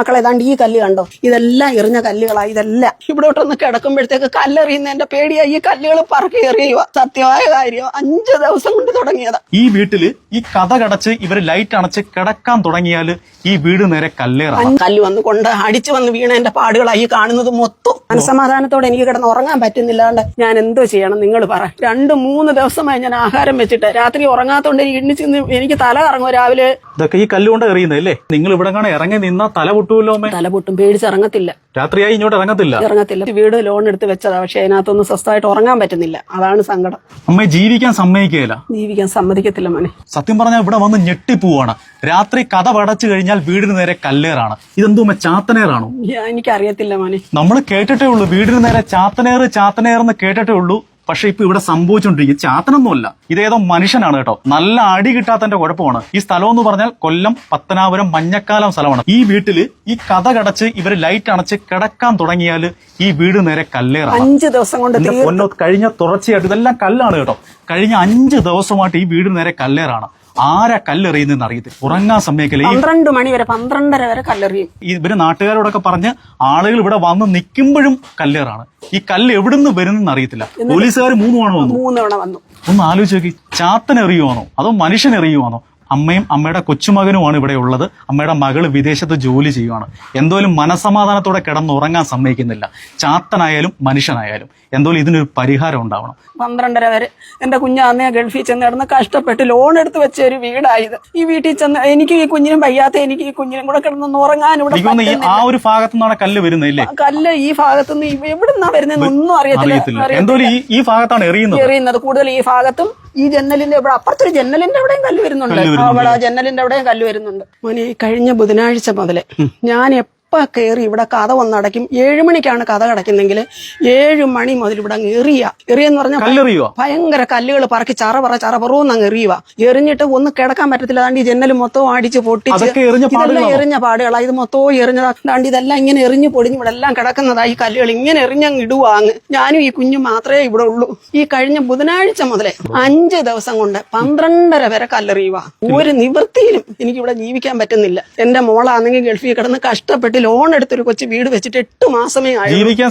മക്കളെ ഏതാണ്ട് ഈ കല്ല് കണ്ടോ, ഇതെല്ലാം എറിഞ്ഞ കല്ലുകളാ. ഇതെല്ലാം ഇവിടോട്ടൊന്ന് കിടക്കുമ്പോഴത്തേക്ക് കല്ലെറിയുന്നതിന്റെ പേടിയാ. ഈ കല്ലുകൾ പറക്കി എറിയുക. സത്യമായ കാര്യം 5 ദിവസം കൊണ്ട് തുടങ്ങിയതാ. ഈ വീട്ടില് ഈ കഥ കടച്ച് ഇവര് ലൈറ്റ് അണച്ച് കിടക്കാൻ തുടങ്ങിയാല് ഈ വീട് നേരെ കല്ലേറാണ്. കല്ല് വന്ന് കൊണ്ട് അടിച്ചു വന്ന് വീണതിന്റെ പാടുകളായി കാണുന്നത് മൊത്തം. മനസമാധാനത്തോടെ എനിക്ക് കിടന്ന് ഉറങ്ങാൻ പറ്റുന്നില്ലാണ്ട് ഞാൻ എന്തോ ചെയ്യണം നിങ്ങൾ പറ. 2-3 ദിവസമായി ഞാൻ ആഹാരം വെച്ചിട്ട് രാത്രി ഉറങ്ങാത്തോണ്ട് എനിക്ക് തല കറങ്ങും രാവിലെ. ഇതൊക്കെ ഈ കല്ലുകൊണ്ട് എറിയുന്നതല്ലേ? നിങ്ങൾ ഇവിടെ കാണാൻ ഇറങ്ങി നിന്നാ തല പൊട്ടുമല്ലോ അമ്മേ. തല പൊട്ടും, പേടിച്ചിറങ്ങത്തില്ല. രാത്രിയായി ഇങ്ങോട്ട് ഇറങ്ങത്തില്ല. വീട് ലോൺ എടുത്ത് വെച്ചതാ, പക്ഷെ അതിനകത്തൊന്നും സ്വസ്ഥമായിട്ട് ഉറങ്ങാൻ പറ്റുന്നില്ല. അതാണ് സങ്കടം. അമ്മ ജീവിക്കാൻ സമ്മതിക്കുകയില്ല. ജീവിക്കാൻ സമ്മതിക്കത്തില്ല മോനെ. സത്യം പറഞ്ഞാൽ ഇവിടെ വന്ന് ഞെട്ടിപ്പോവാണ്. രാത്രി കഥ പടച്ചു കഴിഞ്ഞാൽ വീടിന് നേരെ കല്ലേറാണ്. ഇതെന്തോ ചാത്തനേറാണോ? എനിക്കറിയത്തില്ല മോനെ. നമ്മൾ കേട്ടിട്ടേ ഉള്ളൂ വീടിന് നേരെ ചാത്തനേറെന്ന് കേട്ടിട്ടേ ഉള്ളൂ. പക്ഷെ ഇപ്പൊ ഇവിടെ സംഭവിച്ചോണ്ടിരിക്കും ചാത്തനൊന്നുമല്ല, ഇതേതോ മനുഷ്യനാണ് കേട്ടോ. നല്ല അടി കിട്ടാത്തതിന്റെ കുഴപ്പമാണ്. ഈ സ്ഥലം എന്ന് പറഞ്ഞാൽ കൊല്ലം പത്തനാപുരം മഞ്ഞക്കാലം സ്ഥലമാണ്. ഈ വീട്ടില് ഈ കഥ കടച്ച് ഇവര് ലൈറ്റ് അണച്ച് കിടക്കാൻ തുടങ്ങിയാല് ഈ വീട് നേരെ കല്ലേറാണ്. 5 ദിവസം കൊണ്ട് കഴിഞ്ഞ തുടർച്ചയായിട്ട് ഇതെല്ലാം കല്ലാണ് കേട്ടോ. കഴിഞ്ഞ 5 ദിവസമായിട്ട് ഈ വീട് നേരെ കല്ലേറാണ്. ആരാ കല്ലെറിയുന്നെന്ന് അറിയത്തില്ല. ഉറങ്ങാൻ സമയക്കല്ലേ. 12 മണി വരെ 12:30 വരെ കല്ലെറിയും. ഇവര് നാട്ടുകാരോടൊക്കെ പറഞ്ഞ് ആളുകൾ ഇവിടെ വന്ന് നിൽക്കുമ്പോഴും കല്ലേറാണ്. ഈ കല്ല് എവിടുന്ന് വരുന്നെന്ന് അറിയത്തില്ല. പോലീസുകാർ 3 തവണ വന്നു. ഒന്ന് ആലോചിച്ച് നോക്കി, ചാത്തനെറിയുവാണോ അതോ മനുഷ്യനെറിയുവാണോ? അമ്മയും അമ്മയുടെ കൊച്ചുമകനുമാണ് ഇവിടെ ഉള്ളത്. അമ്മയുടെ മകള് വിദേശത്ത് ജോലി ചെയ്യുവാണ്. എന്തോലും മനസമാധാനത്തോടെ കിടന്നുറങ്ങാൻ സമ്മതിക്കുന്നില്ല. ചാത്തനായാലും മനുഷ്യനായാലും എന്തോലും ഇതിനൊരു പരിഹാരം ഉണ്ടാവണം. 12:30 വരെ എന്റെ കുഞ്ഞാന്നേ ഗൾഫിൽ ചെന്ന് കിടന്ന് കഷ്ടപ്പെട്ട് ലോൺ എടുത്ത് വെച്ച ഒരു വീടായത്. ഈ വീട്ടിൽ ചെന്ന് എനിക്ക് ഈ കുഞ്ഞിനും വയ്യാത്ത എനിക്ക് ഈ കുഞ്ഞിനും കൂടെ കിടന്ന് ഉറങ്ങാൻ ഇവിടെ ആ ഒരു ഭാഗത്തു നിന്നാണ് കല്ല് വരുന്നില്ലേ? കല്ല് ഈ ഭാഗത്തുനിന്ന് എവിടുന്നാ വരുന്നത് ഒന്നും അറിയത്തില്ല. എന്തോലും ഈ ഭാഗത്താണ് എറിയുന്നത്. കൂടുതൽ ഈ ഭാഗത്തും ഈ ജന്നലിന്റെ ഇവിടെ അപ്പുറത്തൊരു ജന്നലിന്റെ അവിടെയും കല്ല് വരുന്നുണ്ട്. അവിടെ ജന്നലിന്റെ അവിടെയും കല്ല് വരുന്നുണ്ട്. മോനെ കഴിഞ്ഞ ബുധനാഴ്ച മുതല് ഞാൻ എപ്പ കയറി ഇവിടെ കഥ വന്നടയ്ക്കും. 7 മണിക്കാണ് കഥ കടക്കുന്നെങ്കിൽ 7 മണി മുതൽ ഇവിടെ അങ്ങ് എറിയെന്ന് പറഞ്ഞാൽ ഭയങ്കര കല്ലുകൾ പറക്കി ചറപറോന്ന് അങ്ങ് എറിയുക. എറിഞ്ഞിട്ട് ഒന്ന് കിടക്കാൻ പറ്റത്തില്ല. അതാണ്ട് ഈ ജന്നൽ മൊത്തം അടിച്ച് പൊട്ടിച്ച് ഇതെല്ലാം എറിഞ്ഞ പാടുകളാ. ഇത് മൊത്തവും എറിഞ്ഞതാണ്ട് ഇതെല്ലാം ഇങ്ങനെ എറിഞ്ഞു പൊടിഞ്ഞ് ഇവിടെ എല്ലാം കിടക്കുന്നതാ. ഈ കല്ലുകൾ ഇങ്ങനെ എറിഞ്ഞങ്ങ് ഇടുവാ. അങ്ങ് ഞാനും ഈ കുഞ്ഞും മാത്രമേ ഇവിടെ ഉള്ളൂ. ഈ കഴിഞ്ഞ ബുധനാഴ്ച മുതലേ 5 ദിവസം കൊണ്ട് 12:30 വരെ കല്ലെറിയുക. ഒരു നിവൃത്തിയിലും എനിക്കിവിടെ ജീവിക്കാൻ പറ്റുന്നില്ല. എന്റെ മോളാണെങ്കിൽ ഗൾഫിൽ കിടന്ന് കഷ്ടപ്പെട്ട് ലോൺ എടുത്തൊരു കൊച്ചു വീട് വെച്ചിട്ട് 8 മാസമേ ആയി. ജീവിക്കാൻ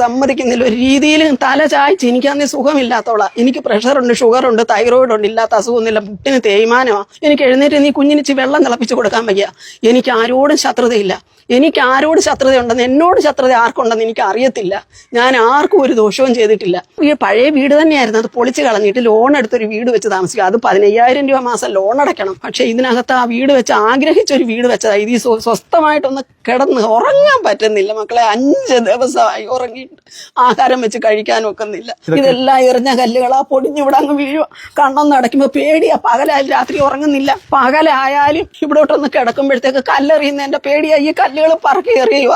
സമ്മതിക്കുന്നില്ല. ഒരു രീതിയിലും തല ചായ്ച്ച്. എനിക്കന്നേ സുഖമില്ലാത്തോളാ. എനിക്ക് പ്രഷറുണ്ട്, ഷുഗറുണ്ട്, തൈറോയിഡ് ഉണ്ട്. ഇല്ലാത്ത അസുഖമൊന്നുമില്ല. മുട്ടിന് തേയ്മാനമാ. എനിക്ക് എഴുന്നേറ്റ് നീ കുഞ്ഞിനിച്ച് വെള്ളം തിളപ്പിച്ച് കൊടുക്കാൻ വയ്യ. എനിക്ക് ആരോടും ശത്രുതയില്ല. എനിക്ക് ആരോട് ശത്രുതയുണ്ടെന്ന്, എന്നോട് ശത്രുത ആർക്കുണ്ടെന്ന് എനിക്ക് അറിയത്തില്ല. ഞാൻ ആർക്കും ഒരു ദോഷവും ചെയ്തിട്ടില്ല. ഈ പഴയ വീട് തന്നെയായിരുന്നു. അത് പൊളിച്ച് കളഞ്ഞിട്ട് ലോൺ എടുത്തൊരു വീട് വെച്ച് താമസിക്കുക. അത് 15,000 രൂപ മാസം ലോൺ അടയ്ക്കണം. പക്ഷെ ഇതിനകത്ത് ആ വീട് വെച്ച് ആഗ്രഹിച്ചൊരു വീട് വെച്ചതാ. ഇത് സ്വസ്ഥമായിട്ടൊന്ന് കിടന്ന് ഉറങ്ങാൻ പറ്റുന്നില്ല മക്കളെ. 5 ദിവസമായി ഉറങ്ങിയിട്ട് ആഹാരം വെച്ച് കഴിക്കാൻ ഒക്കുന്നില്ല. ഇതെല്ലാം എറിഞ്ഞ കല്ലുകളാ. പൊടിഞ്ഞിവിടെ അങ്ങ് വീഴുക. കണ്ണൊന്ന് അടയ്ക്കുമ്പോ പേടിയാ. പകലായാലും രാത്രി ഉറങ്ങുന്നില്ല. പകലായാലും ഇവിടോട്ടൊന്ന് കിടക്കുമ്പോഴത്തേക്ക് കല്ലെറിയുന്നതിന്റെ പേടിയാ. ഈ കല്ലുകൾ പറക്കി എറിയുക.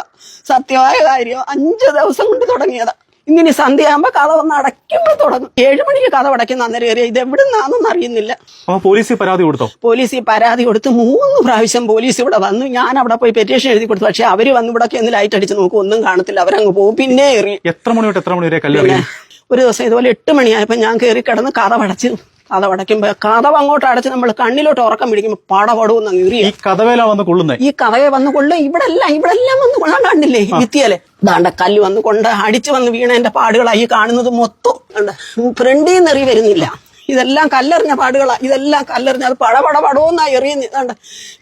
സത്യമായ കാര്യം 5 ദിവസം കൊണ്ട് തുടങ്ങിയതാ. ഇങ്ങനെ സന്ധ്യയാകുമ്പോ കഥ വന്ന് അടയ്ക്കുമ്പോ തുടങ്ങും. 7 മണിക്ക് കഥ അടയ്ക്കുന്ന അന്നേരം ഏരിയ. ഇത് എവിടുന്നാണെന്ന് അറിയുന്നില്ല. പോലീസിൽ പരാതി കൊടുത്തു. 3 പ്രാവശ്യം പോലീസ് ഇവിടെ വന്നു. ഞാൻ അവിടെ പോയി പെറ്റീഷൻ എഴുതി കൊടുത്തു. പക്ഷെ അവര് വന്ന് ഇവിടെ ഒന്ന് ലൈറ്റ് അടിച്ച് നോക്കും, ഒന്നും കാണത്തില്ല. അവരങ്ങ് പോകും. പിന്നെ എറി. എത്ര മണി വരെ കല്ലെറിയും? ഒരു ദിവസം ഇതുപോലെ 8 മണിയായപ്പോ ഞാൻ കയറി കിടന്ന് കഥ അടയ്ക്കുമ്പോ കഥവ് അങ്ങോട്ട് അടച്ച് നമ്മൾ കണ്ണിലോട്ട് ഉറക്കം പിടിക്കുമ്പോ പടപടവും അങ്ങ് എറിയ. ഈ കഥവേ വന്ന് കൊള്ളും. ഇവിടെ എല്ലാം വന്ന് കൊള്ളാൻ കണ്ടില്ലേ ഭിത്തിയല്ലേ? ദാണ്ട കല്ല് വന്ന് കൊണ്ട് അടിച്ചു വന്ന് വീണതിന്റെ പാടുകളായി കാണുന്നത് മൊത്തം. ഫ്രണ്ടിൽ നിന്ന് എറി വരുന്നില്ല. ഇതെല്ലാം കല്ലെറിഞ്ഞ പാടുകളാ. ഇതെല്ലാം കല്ലെറിഞ്ഞ അത് പടപടപടോന്നാ എറിയുന്ന.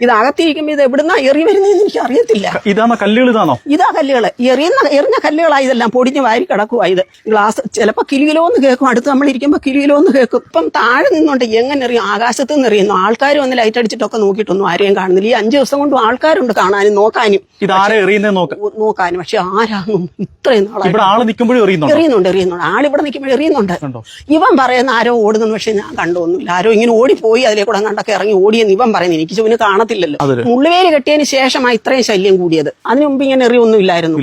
ഇതകത്തിരിക്കുമ്പോ ഇത് എവിടുന്നാ എറി വരുന്നതെന്ന് എനിക്ക് അറിയത്തില്ല. ഇതാ കല്ലുകള് എറിഞ്ഞ കല്ലുകളാ. ഇതെല്ലാം പൊടിഞ്ഞ് വാരി കിടക്കുവാ. ഇത് ഗ്ലാസ് ചിലപ്പോ കിലുകിലോന്ന് കേൾക്കും. അടുത്ത് നമ്മൾ ഇരിക്കുമ്പോ കിലുകിലോന്ന് കേൾക്കും. ഇപ്പം താഴെ നിന്നോണ്ട് എങ്ങനെ എറിയും? ആകാശത്ത് നിന്ന് എറിയുന്നു. ആൾക്കാർ വന്ന് ലൈറ്റ് അടിച്ചിട്ടൊക്കെ നോക്കിയിട്ടൊന്നും ആരെയും കാണുന്നില്ല. ഈ 5 ദിവസം കൊണ്ട് ആൾക്കാരുണ്ട് കാണാനും നോക്കാനും. പക്ഷെ ആരാന്നും ഇത്രയും നാളെ എറിയുന്നുണ്ട്. ആളിവിടെ നിൽക്കുമ്പോഴും എറിയുന്നുണ്ട്. ഇവൻ പറയുന്ന ആരോ ഓടുന്നു. പക്ഷെ ഞാൻ കണ്ടൊന്നുമില്ല. ആരോ ഇങ്ങനെ ഓടിപ്പോയി അതിലെ കൂടെ കണ്ടൊക്കെ ഇറങ്ങി ഓടിയെന്ന് ഇവൻ പറയുന്നത്. എനിക്ക് ചുവന് കാണത്തില്ലല്ലോ. മുള്ളുവേലി കെട്ടിയതിന് ശേഷമാണ് ഇത്രയും ശല്യം കൂടിയത്. അതിനു മുമ്പ് ഇങ്ങനെ എറിയൊന്നും ഇല്ലായിരുന്നു.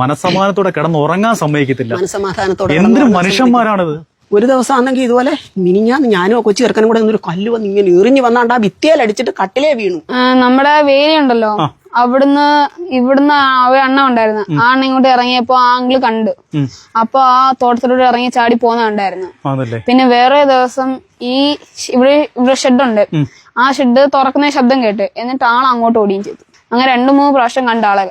മനസമാധാനത്തോടെ കിടന്ന് ഉറങ്ങാൻ സമ്മതിക്കത്തില്ല. മനസമാധാനത്തോടെ എന്തൊരു മനുഷ്യന്മാരാണിത്. ഒരു ദിവസം ആണെങ്കിൽ ഇതുപോലെ മിനിഞ്ഞാന്ന് ഞാനോ കൊച്ചു ചെറുക്കനും കൂടെ ഒരു കല്ല് വന്ന് ഇങ്ങനെ എറിഞ്ഞു വന്നാണ്ട് ആ ഭിത്തിയിൽ അടിച്ചിട്ട് കട്ടിലേ വീണു. നമ്മുടെ വേലി ഉണ്ടല്ലോ, ഇവിടുന്ന് ഒരു അണ്ണ ഉണ്ടായിരുന്നു. ആ അണ്ണ ഇങ്ങോട്ട് ഇറങ്ങിയപ്പോ ആ ആംഗിള് കണ്ടു. അപ്പൊ ആ തോട്ടത്തിലൂടെ ഇറങ്ങി ചാടി പോകുന്നുണ്ടായിരുന്നു. പിന്നെ വേറെ ദിവസം ഇവിടെ ഷെഡുണ്ട്. ആ ഷെഡ് തുറക്കുന്ന ശബ്ദം കേട്ട് എന്നിട്ട് ആൾ അങ്ങോട്ട് ഓടുകയും ചെയ്തു. അങ്ങനെ 2-3 പ്രാവശ്യം കണ്ട ആളെ